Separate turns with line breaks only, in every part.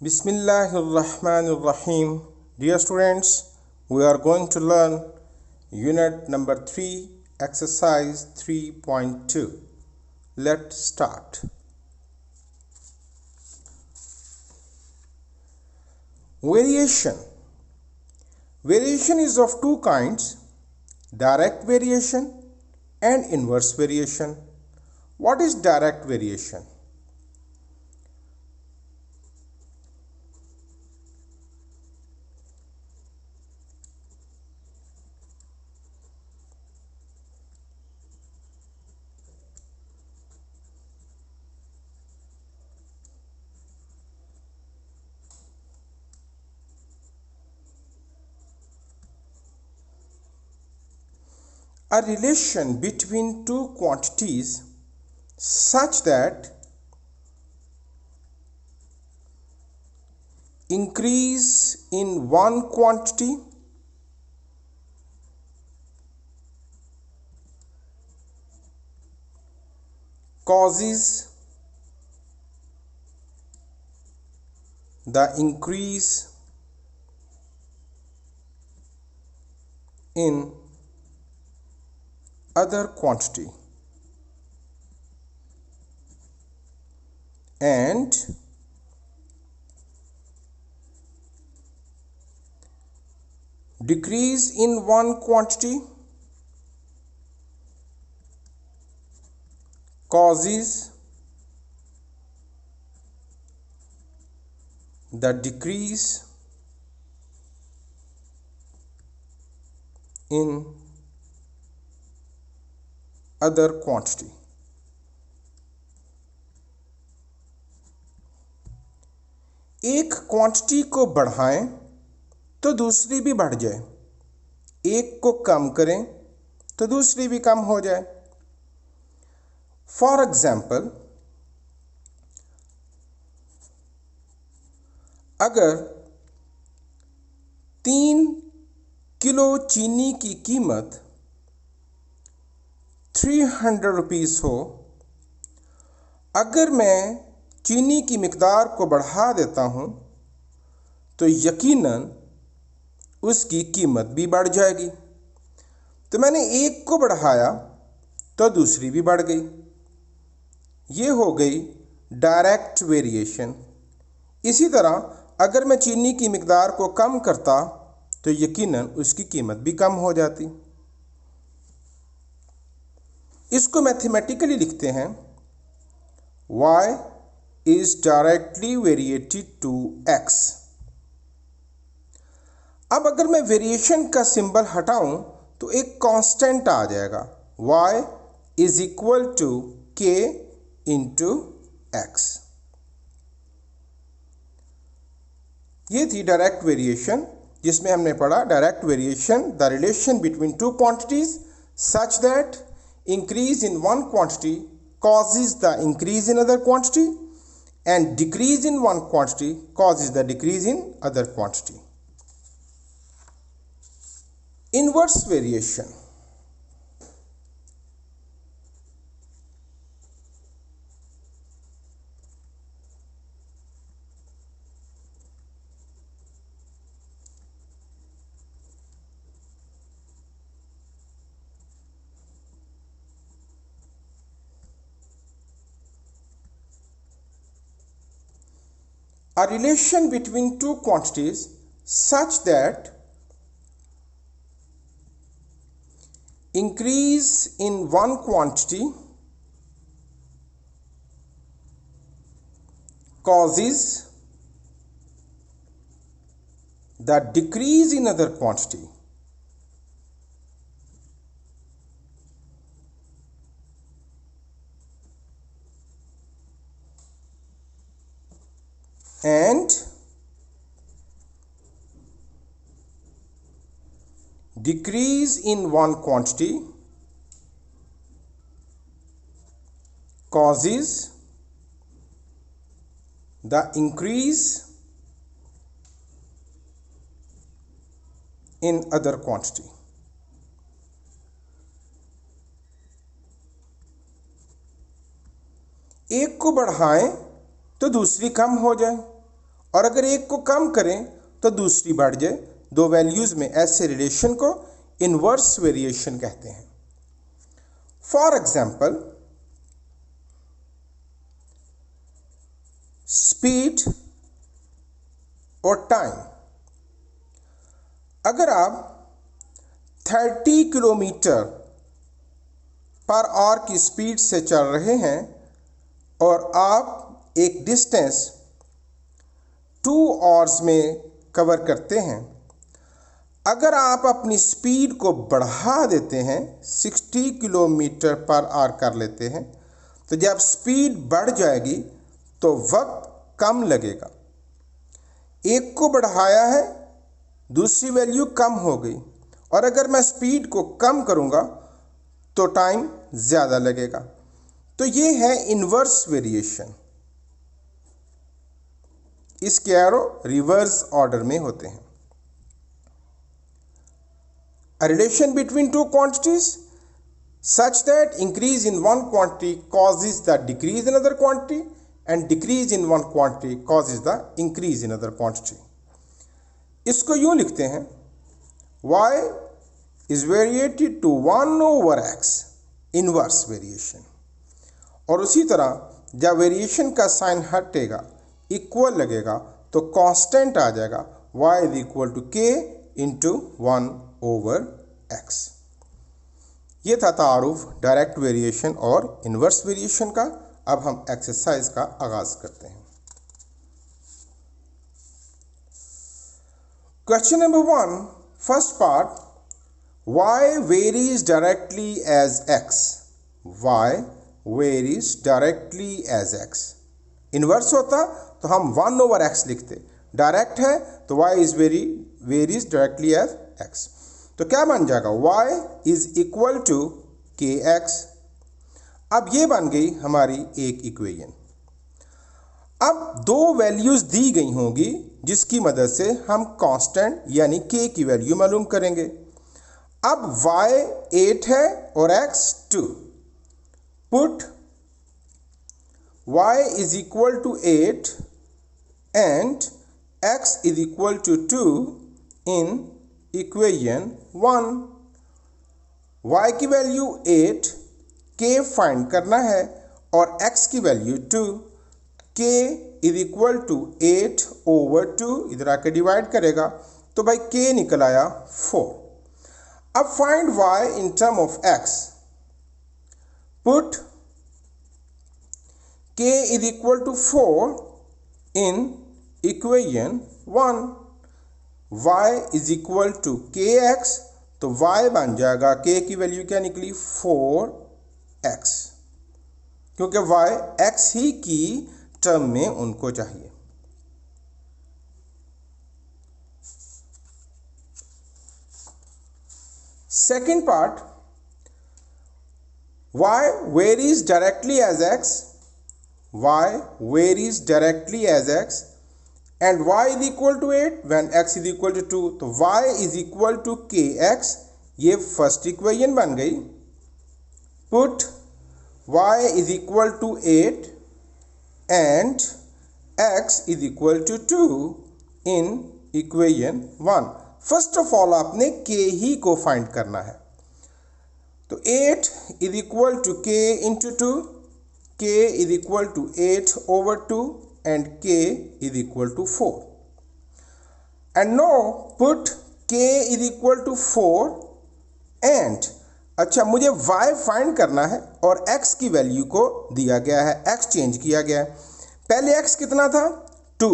Bismillahirrahmanirrahim. Dear students, we are going to learn unit number 3, exercise 3.2. Let's start. Variation. Variation is of two kinds, direct variation and inverse variation. What is direct variation? A relation between two quantities such that increase in one quantity causes the increase in other quantity and decrease in one quantity causes the decrease in other quantity. एक quantity को बढ़ाएं तो दूसरी भी बढ़ जाए, एक को कम करें तो दूसरी भी कम हो जाए. फॉर एग्जाम्पल, अगर 3 किलो चीनी की कीमत 300 रुपीस हो, अगर मैं चीनी की मिकदार को बढ़ा देता हूं तो यकीनन उसकी कीमत भी बढ़ जाएगी. तो मैंने एक को बढ़ाया तो दूसरी भी बढ़ गई. ये हो गई डायरेक्ट वेरिएशन. इसी तरह अगर मैं चीनी की मिकदार को कम करता तो यकीनन उसकी कीमत भी कम हो जाती. इसको मैथमेटिकली लिखते हैं y is directly variated to x. अब अगर मैं वेरिएशन का सिंबल हटाऊं तो एक कांस्टेंट आ जाएगा, y is equal to k into x. ये थी डायरेक्ट वेरिएशन, जिसमें हमने पढ़ा direct variation the relation between two quantities such that increase in one quantity causes the increase in other quantity and decrease in one quantity causes the decrease in other quantity. Inverse variation. A relation between two quantities such that increase in one quantity causes the decrease in other quantity. And decrease in one quantity causes the increase in other quantity. एक को बढ़ाएं तो दूसरी कम हो जाए और अगर एक को कम करें तो दूसरी बढ़ जाए। दो वैल्यूज़ में ऐसे रिलेशन को इन्वर्स वेरिएशन कहते हैं। फॉर एग्जाम्पल, स्पीड और टाइम। अगर आप 30 किलोमीटर पर आवर की स्पीड से चल रहे हैं और आप एक डिस्टेंस 2 आवर्स में कवर करते हैं, अगर आप अपनी स्पीड को बढ़ा देते हैं, 60 किलोमीटर पर आवर कर लेते हैं, तो जब स्पीड बढ़ जाएगी तो वक्त कम लगेगा। एक को बढ़ाया है, दूसरी वैल्यू कम हो गई, और अगर मैं स्पीड को कम करूंगा तो टाइम ज़्यादा लगेगा। तो ये है इन्वर्स वेरिएशन। इसके एरो रिवर्स ऑर्डर में होते हैं। A relation between two quantities such that increase in one quantity causes the decrease in another quantity and decrease in one quantity causes the increase in other quantity. इसको यूं लिखते हैं, y is variated to 1 over x, inverse variation। और उसी तरह जब variation का sign हटेगा, इक्वल लगेगा, तो कांस्टेंट आ जाएगा, y is equal to k into 1 over x। ये था तारुफ डायरेक्ट वेरिएशन और इन्वर्स वेरिएशन का। अब हम एक्सरसाइज का आगाज करते हैं। Question number 1, first part, y varies directly as x। y varies directly as x। Inverse होता तो हम 1 over x लिखते, डायरेक्ट है तो y is varies directly as x। तो क्या बन जाएगा, y is equal to kx। अब ये बन गई हमारी एक इक्वेशन। अब दो वैल्यूज दी गई होंगी जिसकी मदद से हम कांस्टेंट यानी k की वैल्यू मालूम करेंगे। अब y 8 है और x 2। Put y is equal to 8 and x is equal to 2 in equation 1। y की वैल्यू 8, k फाइंड करना है और x की value 2। k is equal to 8 over 2, इधर आके डिवाइड करेगा तो भाई k निकल आया 4। अब find y in term of x। Put k is equal to 4 in equation 1। y is equal to kx, तो y बन जाएगा, k की वैल्यू क्या निकली 4x, क्योंकि y x ही की टर्म में उनको चाहिए। Second part, y varies directly as x। y varies directly as x and y is equal to 8 when x is equal to 2, तो y is equal to kx, ये first equation बन गई। Put y is equal to 8 and x is equal to 2 in equation 1। First of all आपने k ही को find करना है, तो 8 is equal to k into 2, k is equal to 8 over 2 and k is equal to 4। and now put k is equal to 4 and अच्छा मुझे y find करना है और x की वैल्यू को दिया गया है, x चेंज किया गया है। पहले x कितना था 2,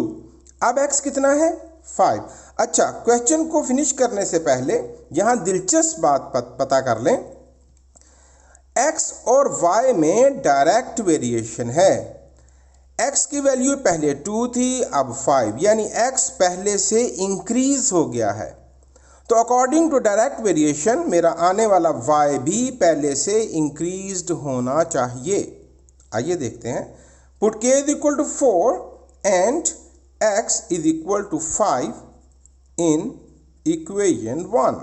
अब x कितना है 5। अच्छा, क्वेश्चन को फिनिश करने से पहले यहां दिलचस्प बात पता कर लें, x और y में डायरेक्ट वेरिएशन है। x की वैल्यू पहले 2 थी, अब 5, यानी x पहले से इंक्रीज हो गया है। तो अकॉर्डिंग टू डायरेक्ट वेरिएशन मेरा आने वाला y भी पहले से इंक्रीज्ड होना चाहिए। आइए देखते हैं। Put k is equal to 4 and x is equal to 5 in equation 1।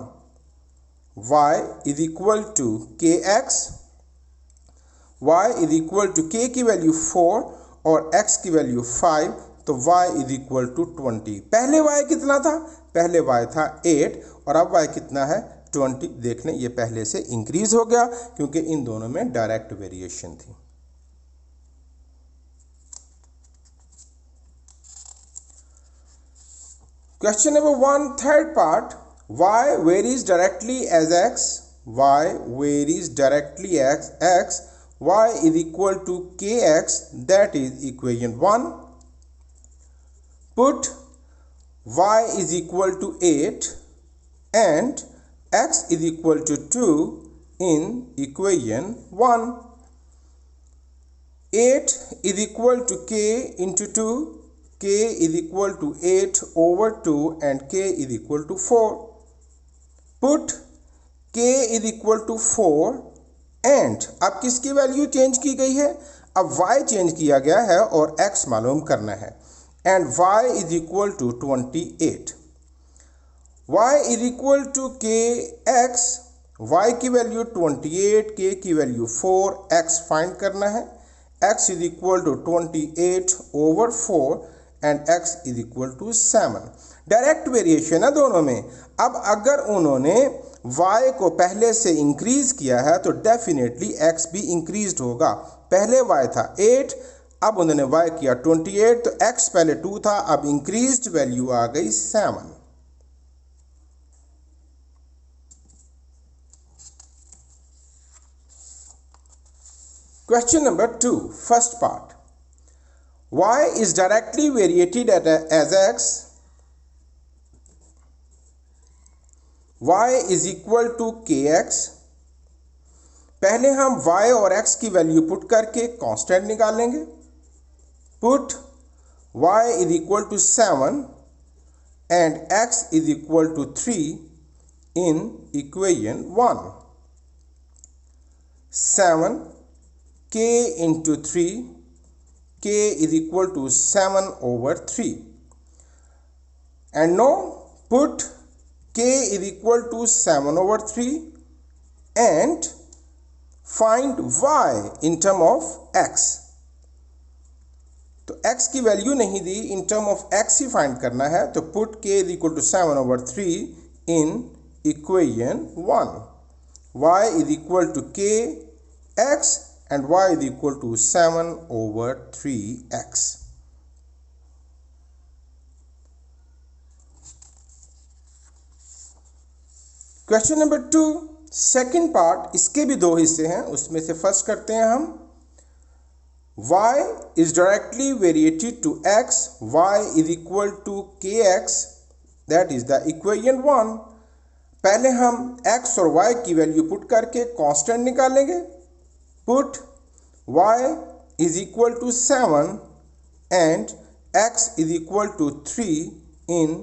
y is equal to kx, y is equal to k की वैल्यू 4 और x की वैल्यू 5, तो y इज इक्वल टू 20। पहले y कितना था? पहले y था 8 और अब y कितना है? 20। देख लें ये पहले से इंक्रीज हो गया क्योंकि इन दोनों में डायरेक्ट वेरिएशन थी। Question number 1, third part. Y varies directly as x. Y varies directly as x. Y is equal to kx. That is equation 1. Put y is equal to 8 and x is equal to 2 in equation 1. 8 is equal to k into 2. K is equal to 8 over 2 and k is equal to 4. Put k is equal to 4 and अब किसकी value change की गई है? अब y change किया गया है और x मालूम करना है and y is equal to 28. y is equal to kx. y की वैल्यू 28, k की वैल्यू 4, x फाइंड करना है। x is equal to 28 over 4 and x is equal to 7. Direct variation है दोनों में। अब अगर उन्होंने y को पहले से इंक्रीज किया है तो डेफिनेटली x भी इंक्रीज होगा। पहले y था 8, अब उन्होंने y किया 28, तो x पहले 2 था, अब इंक्रीज्ड वैल्यू आ गई 7। Question number 2, first part. Y is directly variated as x. Y is equal to kx. पहले हम y और x की वैल्यू पुट करके कांस्टेंट निकालेंगे। Put y is equal to 7 and x is equal to 3 in equation 1. 7 k into 3, k is equal to 7 over 3. And now put k is equal to 7 over 3 and find y in term of x. तो x की value नहीं दी, in term of x ही find करना है, तो put k is equal to 7 over 3 in equation 1. y is equal to kx and y is equal to 7 over 3x. Question number 2, second part, इसके भी दो हिस्से हैं, उसमें से फर्स्ट करते हैं हम। y is directly variated to x. y is equal to kx. That is the equation 1. पहले हम x और y की वैल्यू पुट करके कांस्टेंट निकालेंगे। Put y is equal to 7 and x is equal to 3 in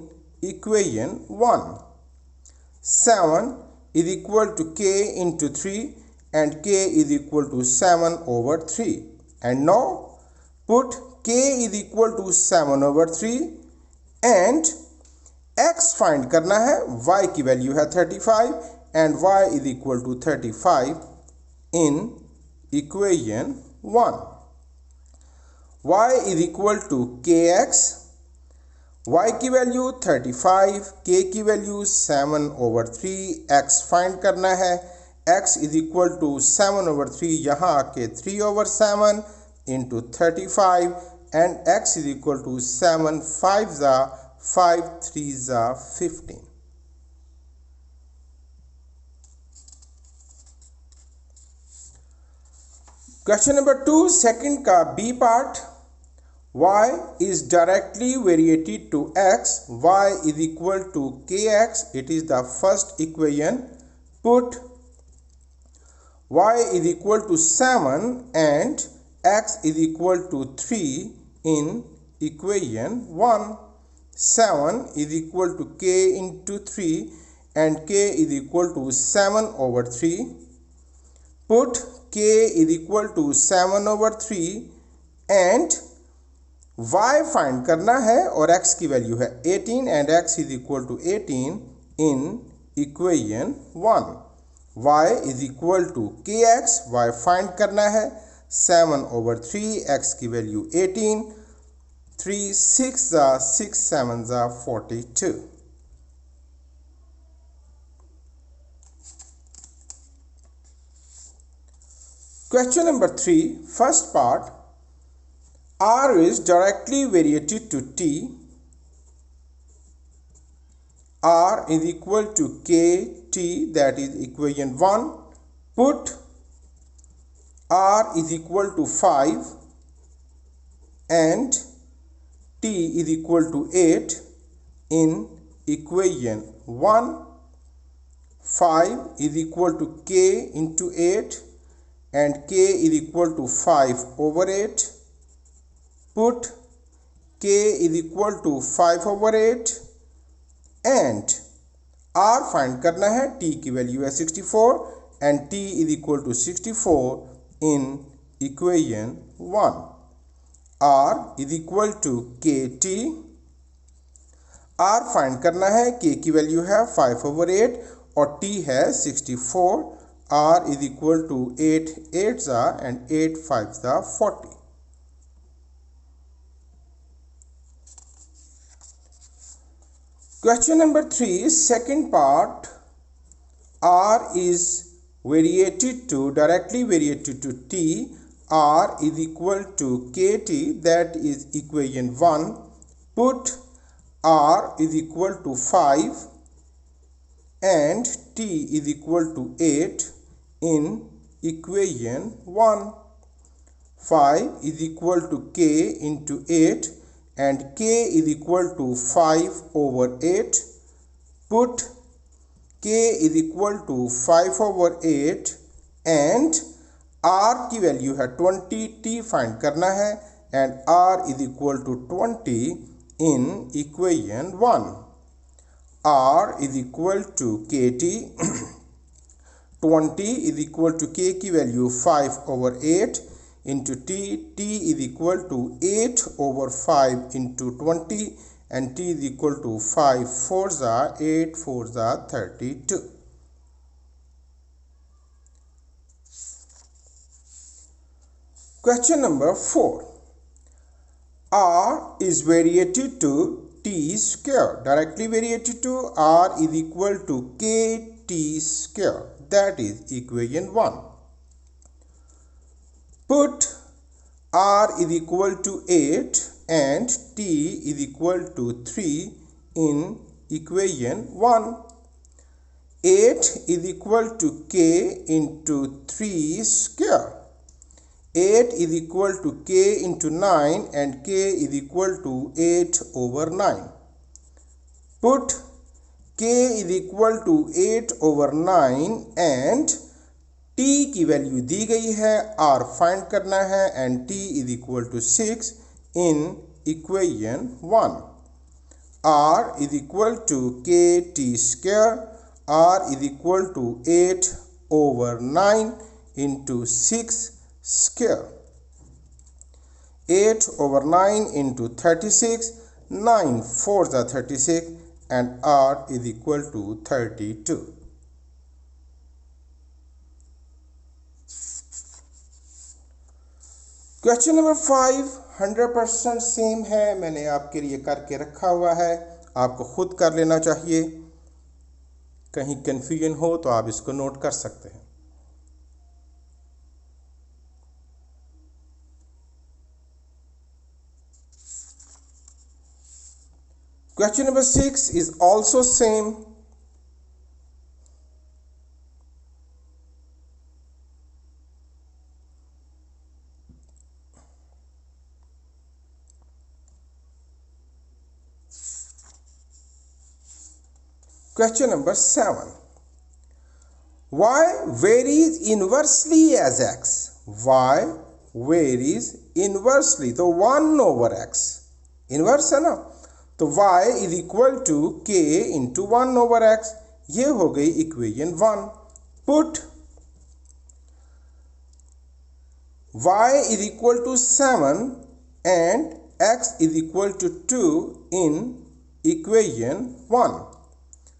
equation 1. 7 is equal to k into 3 and k is equal to 7 over 3. And now put k is equal to 7 over 3 and x find करना है। y की value है 35 and y is equal to 35 in equation 1. y is equal to kx. y की value 35, k की value 7 over 3, x find करना है। x is equal to 7 over 3, यहाँ आके 3 over 7 into 35 and x is equal to 7 5 जा 5 3 जा 15. Question number 2, second का B part. y is directly variated to x. y is equal to kx. It is the first equation. Put y is equal to 7 and x is equal to 3 in equation 1. 7 is equal to k into 3 and k is equal to 7 over 3. Put k is equal to 7 over 3 and y find करना है और x की value है 18 and x is equal to 18 in equation 1. y is equal to kx. y find करना है 7 over 3, x की value 18, 3 6 are 6 7s are 42. Question number 3, first part, R is directly variated to T. R is equal to KT, that is equation 1. Put R is equal to 5 and T is equal to 8 in equation 1. 5 is equal to K into 8 and K is equal to 5 over 8. Put K is equal to 5 over 8 and R find करना है. T की value है 64 and T is equal to 64 in equation 1. R is equal to KT. R find करना है. K की value है 5 over 8 और T है 64. R is equal to 8 8s are and 8 5s are 40. Question number 3, second part, R is directly variated to T. R is equal to KT, that is equation 1. Put R is equal to 5 and T is equal to 8 in equation 1. 5 is equal to K into 8 and K is equal to 5 over 8. Put K is equal to 5 over 8 and R की value है 20. T find करना है and R is equal to 20 in equation 1. R is equal to KT. 20 is equal to K की value 5 over 8 into T. T is equal to 8 over 5 into 20 and T is equal to 5 4s are 8 4s are 32. Question number 4. R is variated to T square. Directly variated to R is equal to KT square. That is equation 1. Put R is equal to 8 and T is equal to 3 in equation 1. 8 is equal to K into 3 square. 8 is equal to K into 9 and K is equal to 8 over 9. Put K is equal to 8 over 9 and T की value दी गई है. R find करना है and T is equal to 6 in equation 1. R is equal to KT square. R is equal to 8 over 9 into 6 square. 8 over 9 into 36. 9 4s are 36 and R is equal to 32. Question number 5 100% same है. मैंने आपके लिए करके रखा हुआ है, आपको खुद कर लेना चाहिए. कहीं कन्फ्यूजन हो तो आप इसको नोट कर सकते हैं. Question number 6 is also same. Question number 7. Y varies inversely as x. Y varies inversely. तो 1 over x. Inverse है ना. तो y is equal to k into 1 over x. ये हो गई equation 1. Put y is equal to 7 and x is equal to 2 in equation 1.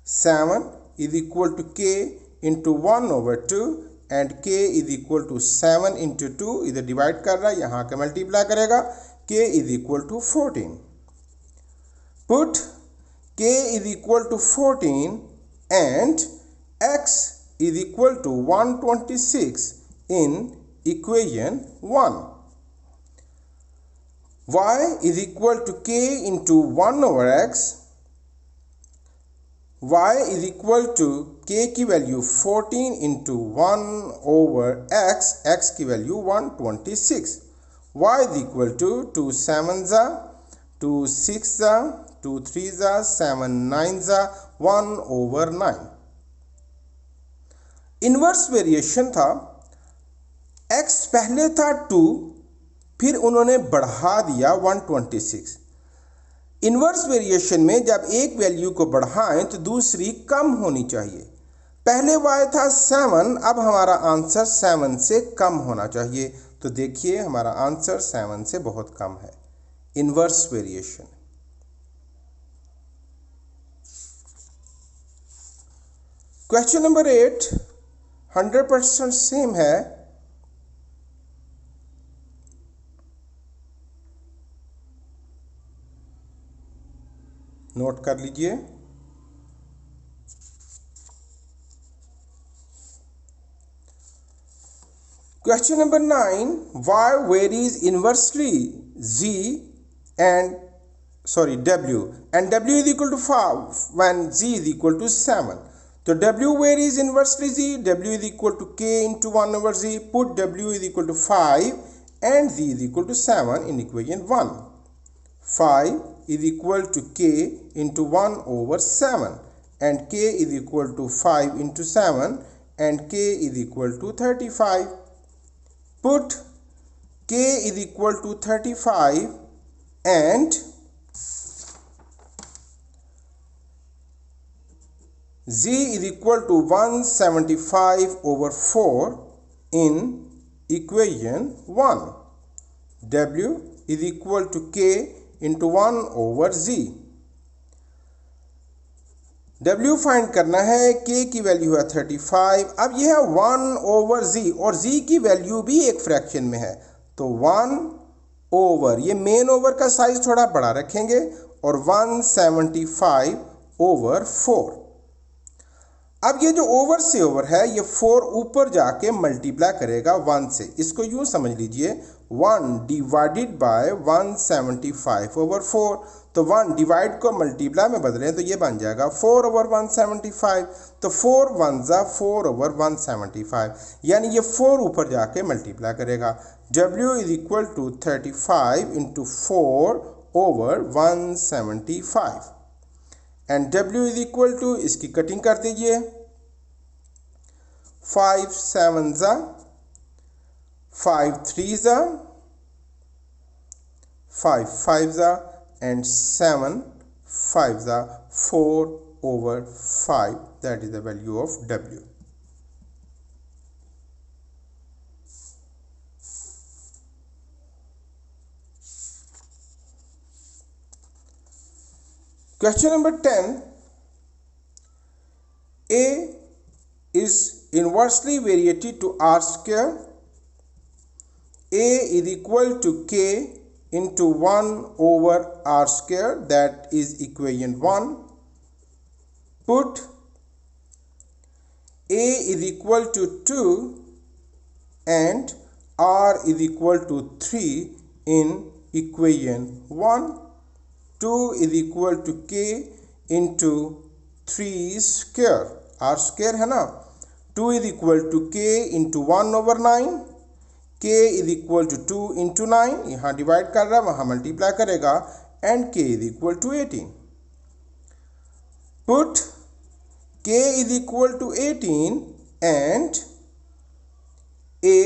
7 is equal to k into 1 over 2 and k is equal to 7 into 2. इधर divide कर रहा है, यहाँ के multiply करेगा. k is equal to 14. Put k is equal to 14 and x is equal to 126 in equation 1. Y is equal to k into 1 over x. Y is equal to k की value 14 into 1 over x, x की value 126. Y is equal to 2 7s, 2 6s, 2 3s, 7 9s, 1 over 9. Inverse variation था, x पहले था 2, फिर उन्होंने बढ़ा दिया 126. Inverse variation में जब एक वैल्यू को बढ़ाएं तो दूसरी कम होनी चाहिए. पहले y था 7, अब हमारा आंसर 7 से कम होना चाहिए. तो देखिए हमारा आंसर 7 से बहुत कम है. Inverse variation. Question number 8 100% same है. नोट कर लीजिए. Question number 9, y varies inversely w and w is equal to 5 when z is equal to 7. तो w varies inversely z, w is equal to k into 1 over z. Put w is equal to 5 and z is equal to 7 in equation 1. 5 is equal to k into 1 over 7 and k is equal to 5 into 7 and k is equal to 35. Put k is equal to 35 and z is equal to 175 over 4 in equation 1. W is equal to k into 1 over z. W find करना है. k की value है 35. अब यह है 1 over z और z की value भी एक फ्रैक्शन में है. तो 1 ओवर, ये मेन ओवर का साइज थोड़ा बड़ा रखेंगे और 175 ओवर 4. अब ये जो ओवर से ओवर है, ये 4 ऊपर जाके मल्टीप्लाई करेगा 1 से. इसको यूं समझ लीजिए 1 डिवाइडेड बाय 175 ओवर 4. तो 1 डिवाइड को मल्टीप्लाई में बदलें तो ये बन जाएगा 4 ओवर 175. तो 4 1 4 ओवर 175, यानी ये 4 ऊपर जाके मल्टीप्लाई करेगा. W is equal to 35 into 4 over 175 and W is equal to, इसकी कटिंग कर दीजिए. 5 7s, 5 3s, 5 5s and 7 5s, 4 over 5. That is the value of W. Question number 10. A is inversely variated to r square. A is equal to k into 1 over r square, that is equation 1. Put A is equal to 2 and r is equal to 3 in equation 1. 2 is equal to k into 3 square, r square है ना. 2 is equal to k into 1 over 9. k is equal to 2 into 9. यहाँ divide कर रहा है, वहाँ multiply करेगा and k is equal to 18. Put k is equal to 18 and a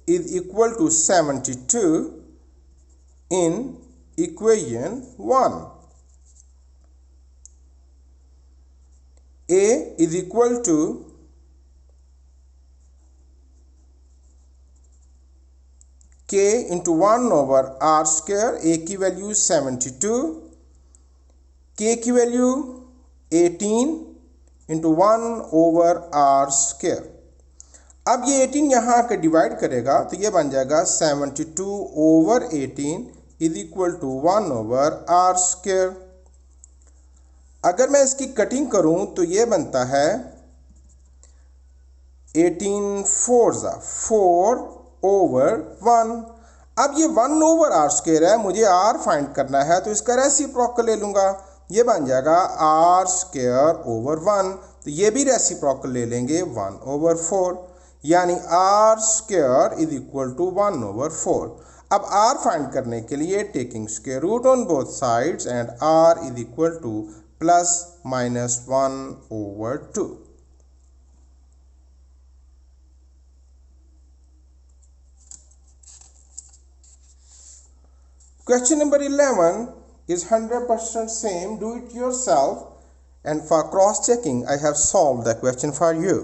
is equal to 72 in equation 1. A is equal to k into 1 over r square. A की value 72, k की value 18 into 1 over r square. अब ये 18 यहाँ आकर divide करेगा तो ये बन जाएगा 72 over 18 is equal to 1/r²। अगर मैं इसकी कटिंग करूं तो ये बनता है 18 4/1। अब ये 1/r² है, मुझे r फाइंड करना है तो इसका रेसिप्रोकल ले लूँगा, ये बन जाएगा r²/1। तो ये भी रेसिप्रोकल ले लेंगे 1/4, यानी r² इज इक्वल टू 1/4। अब r फाइंड करने के लिए taking square root on both sides and r is equal to +-1/2। Question number 11 is 100% same. Do it yourself, and for cross checking I have solved the question for you.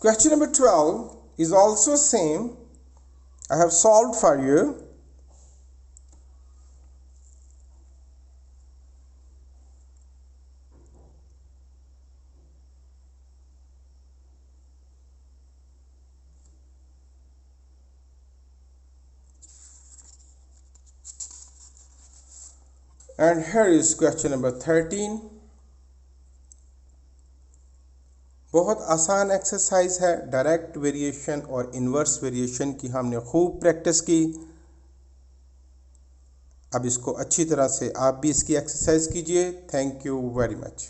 Question number 12 is also same. I have solved for you. And here is question number 13. बहुत आसान exercise है, direct variation और inverse variation की हमने खूब practice की। अब इसको अच्छी तरह से आप भी इसकी एक्सरसाइज कीजिए। Thank you very much.